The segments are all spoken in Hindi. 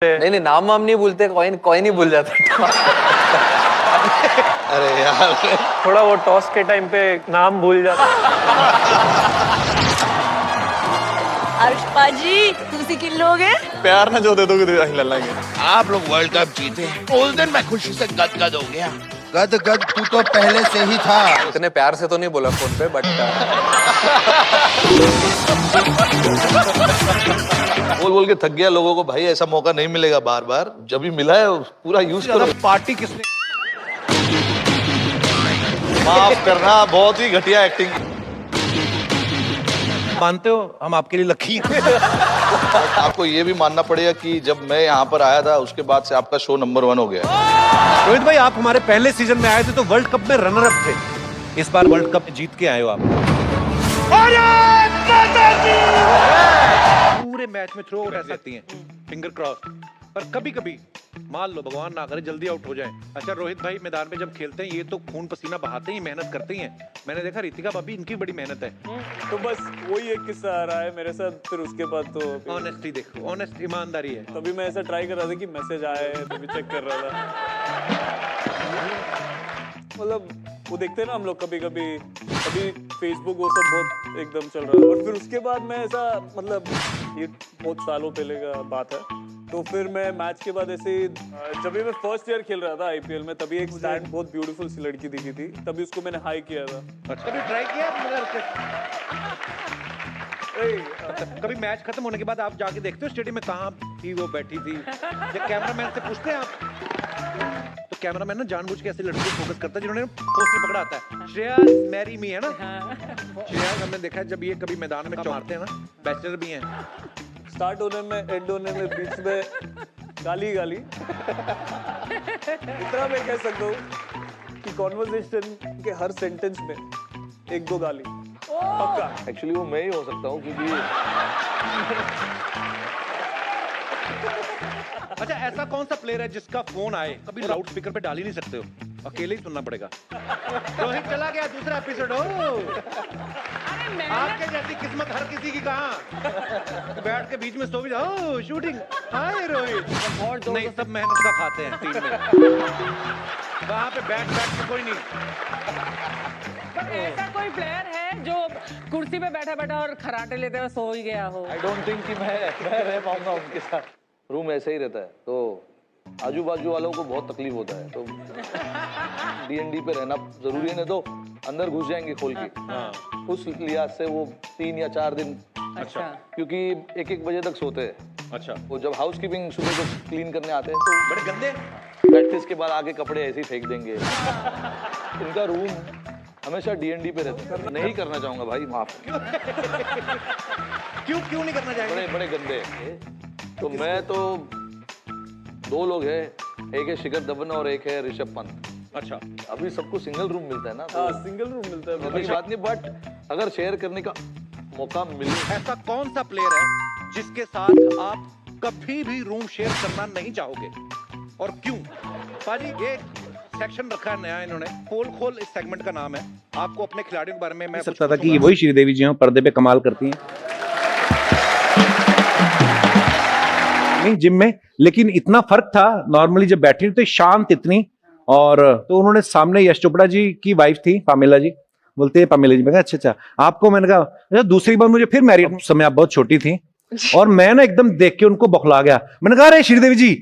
नहीं नाम वाम नहीं भूलते, कॉइन कॉइन ही भूल जाता। अरे यार थोड़ा वो टॉस के टाइम पे नाम भूल जाता। अर्शपा जी तुसी किलोगे प्यार ना जो दे दोगे तो हिला लेंगे। आप लोग वर्ल्ड कप जीते उस दिन मैं खुशी से गदगद हो गया। गद तू तो पहले से ही था। इतने प्यार से तो नहीं बोला फोन पे, बट बोल बोल के थक गया लोगों को, भाई ऐसा मौका नहीं मिलेगा बार बार, जब भी मिला है पूरा यूज करो। पार्टी किसने माफ करना, बहुत ही घटिया एक्टिंग। मानते हो हम आपके लिए लकी हैं। आपको ये भी मानना पड़ेगा कि जब मैं यहाँ पर आया था उसके बाद से आपका शो नंबर 1 हो गया है। रोहित भाई आप हमारे पहले सीजन में आए थे तो वर्ल्ड कप में रनर अप थे, इस बार वर्ल्ड कप जीत के आए हो आप। पूरे मैच में थ्रो रह सकती हैं, फिंगर क्रॉस, पर कभी कभी मान लो भगवान ना करे जल्दी आउट हो जाए। अच्छा रोहित भाई मैदान में जब खेलते हैं ये तो खून पसीना बहाते ही मेहनत करते ही हैं। मैंने देखा रितिका भाभी इनकी बड़ी मेहनत है। तो बस वही एक किस्सा आ रहा है मेरे साथ, फिर उसके बाद तो ऑनेस्टी देखो, ऑनेस्ट ईमानदारी है। तभी मैं ऐसा ट्राई कर रहा था कि मैसेज आए, तभी चेक कर रहा था। मतलब वो देखते हैं ना हम लोग कभी कभी, अभी फेसबुक वो सब बहुत एकदम चल रहा है, और फिर उसके बाद मैं ऐसा, मतलब ये बहुत सालों पहले का बात है, तो फिर मैं मैच के बाद ऐसे जब भी मैं फर्स्ट ईयर खेल रहा था आईपीएल में, तभी एक स्टैंड बहुत ब्यूटीफुल सी लड़की दिखी थी, तभी उसको मैंने हाई किया था। अच्छा कभी ट्राई किया कभी मैच खत्म होने के बाद आप जाके देखते हो स्टेडियम में कहाँ थी वो बैठी थी? जब कैमरामैन से पूछते हैं आप, तो कैमरामैन ना जानबूझ के ऐसे लड़के को फोकस करता है जिन्होंने पोस्टर पकड़ा आता है, श्रेया मैरी मी है ना। श्रेया हमने देखा है जब ये कभी मैदान में मारते हैं ना, बैचलर भी हैं, स्टार्ट होने में, एंड होने में, बीच में गाली गाली। इतना मैं कह सकता हूँ कि कॉन्वर्सेशन के हर सेंटेंस में 1-2 गाली पक्का। एक्चुअली वो मैं ही हो सकता हूँ क्योंकि अच्छा ऐसा कौन सा प्लेयर है जिसका फोन आए कभी लाउड स्पीकर पे डाल ही नहीं सकते हो, अकेले ही सुनना पड़ेगा? रोहित चला गया दूसरा एपिसोड हो। आपके जैसी किस्मत हर किसी की कहाँ, बैठ के बीच में सो भी जाओ शूटिंग। हाय रोहित नहीं, सब मेहनत का खाते हैं टीम में, वहाँ पे बैठ के कोई नहीं। ऐसा कोई प्लेयर है जो कुर्सी पे बैठा बैठा और खराटे लेते हुए सो ही गया हो? आई डोंट थिंक कि मैं रह पाऊंगा उनके साथ। रूम ऐसे ही रहता है तो आजू बाजू वालों को बहुत तकलीफ होता है, तो D&D पे रहना जरूरी है, नहीं तो अंदर घुस जाएंगे खोल के। उस लिहाज से वो 3 या 4 दिन, अच्छा, क्योंकि 1-1 बजे तक सोते हैं। अच्छा वो जब हाउस कीपिंग सुबह को क्लीन करने आते हैं तो बड़े गंदे प्रैक्टिस के बाद आके कपड़े ऐसे ही फेंक देंगे। उनका रूम हमेशा D&D पे रहता है। नहीं करना चाहूंगा भाई, माफ। क्यों नहीं करना चाहेंगे? बड़े बड़े गंदे हैं। तो मैं तो 2 लोग हैं, एक है शिखर धवन और एक है ऋषभ पंत। अच्छा अभी सबको सिंगल रूम मिलता है ना, हाँ, सिंगल रूम मिलता है, कोई बात नहीं, बट अगर शेयर करने का मौका मिले। ऐसा कौन सा प्लेयर है जिसके साथ आप कभी भी रूम शेयर करना नहीं चाहोगे और क्यों? पाजी एक सेक्शन रखा है नया इन्होंने, पोल खोल इस सेगमेंट का नाम है। आपको अपने खिलाड़ियों के बारे में मैं सकता था कि ये वही श्रीदेवी जी हैं, पर्दे पे कमाल करती हैं नहीं जिम में, लेकिन इतना फर्क था। नॉर्मली जब बैठी तो शांत इतनी, और तो उन्होंने सामने यश चोपड़ा जी की वाइफ थी पामेला जी, बोलते हैं पामेला जी। मैं कहा अच्छा आपको, मैंने कहा अच्छा दूसरी बार मुझे फिर मैरिड समय आप बहुत छोटी थी, और मैं ना एकदम देख के उनको बौखला गया। मैंने कहा अरे श्रीदेवी जी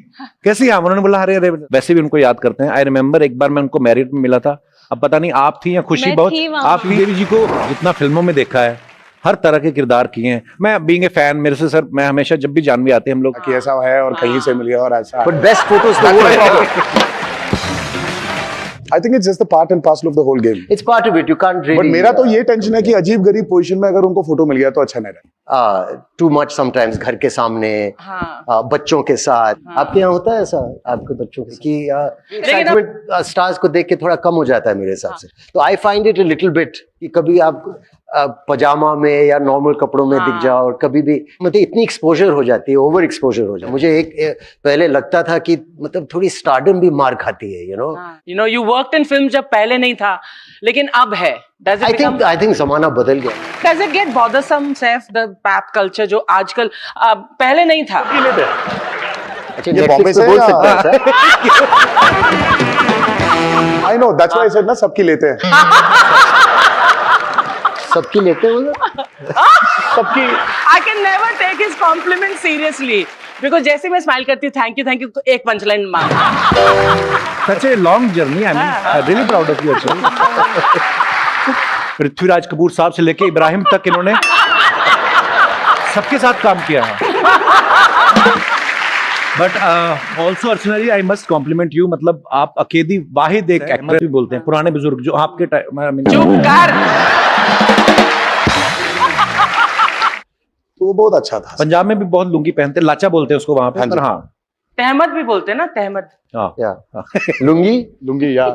कैसी हैं? उन्होंने बोला अरे वैसे भी उनको याद करते हैं। आई रिमेम्बर एक बार मैं उनको मैरिड में मिला था, अब पता नहीं आप थी या खुशी, बहुत आप श्रीदेवी जी को जितना फिल्मों में देखा है हर तरह के किरदार किए हैं। मैं बीइंग ए फैन, मेरे से सर मैं हमेशा जब भी जानवी आते हैं हम लोग कि ऐसा है और कहीं से मिल गया और ऐसा, बट बेस्ट फोटोज तो वो है। I think it's just the part and parcel of the whole game. It's part of it. You can't really. But मेरा तो ये टेंशन है कि अजीब गरीब पोजीशन में अगर उनको फोटो मिल गया तो अच्छा नहीं रहा। Too much sometimes घर के सामने, बच्चों के साथ। आपके यहाँ होता है ऐसा आपके बच्चों के कि एक्साइटमेंट स्टार्स को देख के थोड़ा कम हो जाता है मेरे हिसाब से। तो I find it a little bit कि कभी आप पजामा में या नॉर्मल कपड़ों में दिख जाओ, और कभी भी मतलब इतनी एक्सपोजर हो जाती है, ओवर एक्सपोजर हो जाती है। मुझे एक पहले लगता था कि मतलब थोड़ी स्टारडम भी मार खाती है, you know you worked in film जब पहले नहीं था, लेकिन अब है। I think जमाना बदल गया। Does it get bothersome, Saif, the pap culture जो आजकल पहले नहीं था? अच्छा ये Netflix बॉम्बे पे से बोल या- सकते हैं sir? I know that's why I said ना सबकी लेते हैं सबकी लेते हो सबकी I can never take his compliment seriously because जैसे मैं स्माइल करती हूँ थैंक यू तो एक पंचलाइन मार such a long journey I mean really proud of you actually Prithviraj Kapoor साहब से लेके इब्राहिम तक इन्होंने सबके साथ काम किया है but also Archana ji I must compliment you मतलब आप अकेली वाहिद एक एक्टर भी बोलते हैं पुराने बुजुर्ग जो आपके चुप कर तो वो बहुत अच्छा था पंजाब में भी बहुत लुंगी पहनते हैं, लाचा बोलते हैं उसको वहां पे हाँ जी। पर हाँ तहमद भी बोलते हैं ना तहमद हाँ या लुंगी लुंगी या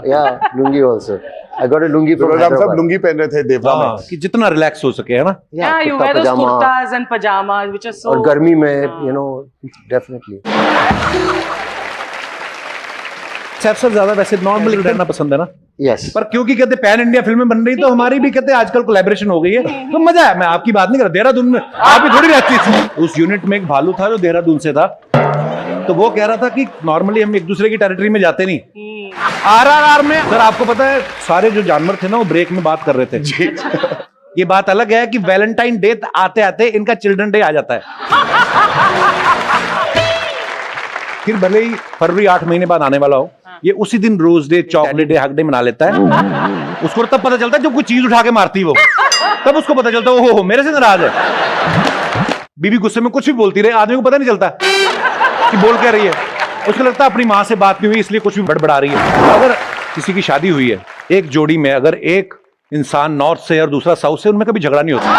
lungi also I got a lungi from because हम सब लुंगी पहन रहे थे देवरा हाँ, में कि जितना रिलैक्स हो सके है ना Yeah, you wear those kurtas and pajamas which are so और गर्मी में you know definitely Saif sir ज्यादा वैसे नॉर्मली रहना पसंद है ना यस पर क्योंकि कहते पैन इंडिया फिल्में बन रही तो हमारी भी कहते आजकल कोलैबोरेशन हो गई है तो मजा है मैं आपकी बात नहीं कर रहा देहरादून में आप ही थोड़ी रहती थी उस यूनिट में एक भालू था जो देहरादून से था तो वो कह रहा था कि नॉर्मली हम एक दूसरे की टेरिटरी में जाते नहीं आरआरआर में सर आपको पता है सारे जो जानवर थे ना वो ब्रेक में बात कर रहे थे ये बात अलग है कि वैलेंटाइन डे आते आते इनका चिल्ड्रन डे आ जाता है फिर भले ही फरवरी 8 महीने बाद आने वाला हो ये उसी दिन rose day chocolate day hug day मना लेता है उसको तब पता चलता है जब कोई चीज उठा के मारती वो तब उसको पता चलता है ओहो मेरे से नाराज है बीबी गुस्से में कुछ भी बोलती रहे आदमी को पता नहीं चलता कि बोल क्या रही है उसको लगता है अपनी माँ से बात नहीं हुई इसलिए कुछ भी बड़बड़ा रही है अगर किसी की शादी हुई है एक जोड़ी में अगर एक इंसान नॉर्थ से और दूसरा साउथ से उनमें कभी झगड़ा नहीं होता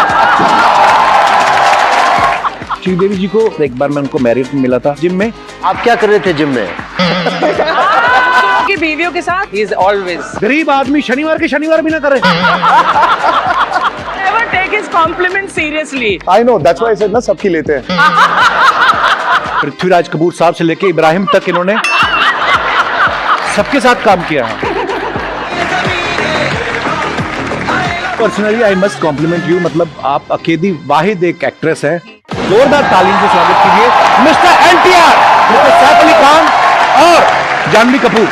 श्रीदेवी जी को एक बार मैं उनको मैरिड मिला था जिम में आप क्या कर रहे थे जिम में की बीवियों के साथ he is always गरीब आदमी शनिवार के शनिवार भी ना करे never take his compliment seriously I know that's why I said ना सबकी लेते हैं पृथ्वीराज कपूर साहब से लेके इब्राहिम तक इन्होंने सबके साथ काम किया है personally I must compliment you मतलब आप अकेली वाहिद एक एक्ट्रेस है जोरदार तालीम से स्वागत कीजिए मिस्टर एनटीआर, मिस्टर सैफ अली खान और जानवी कपूर।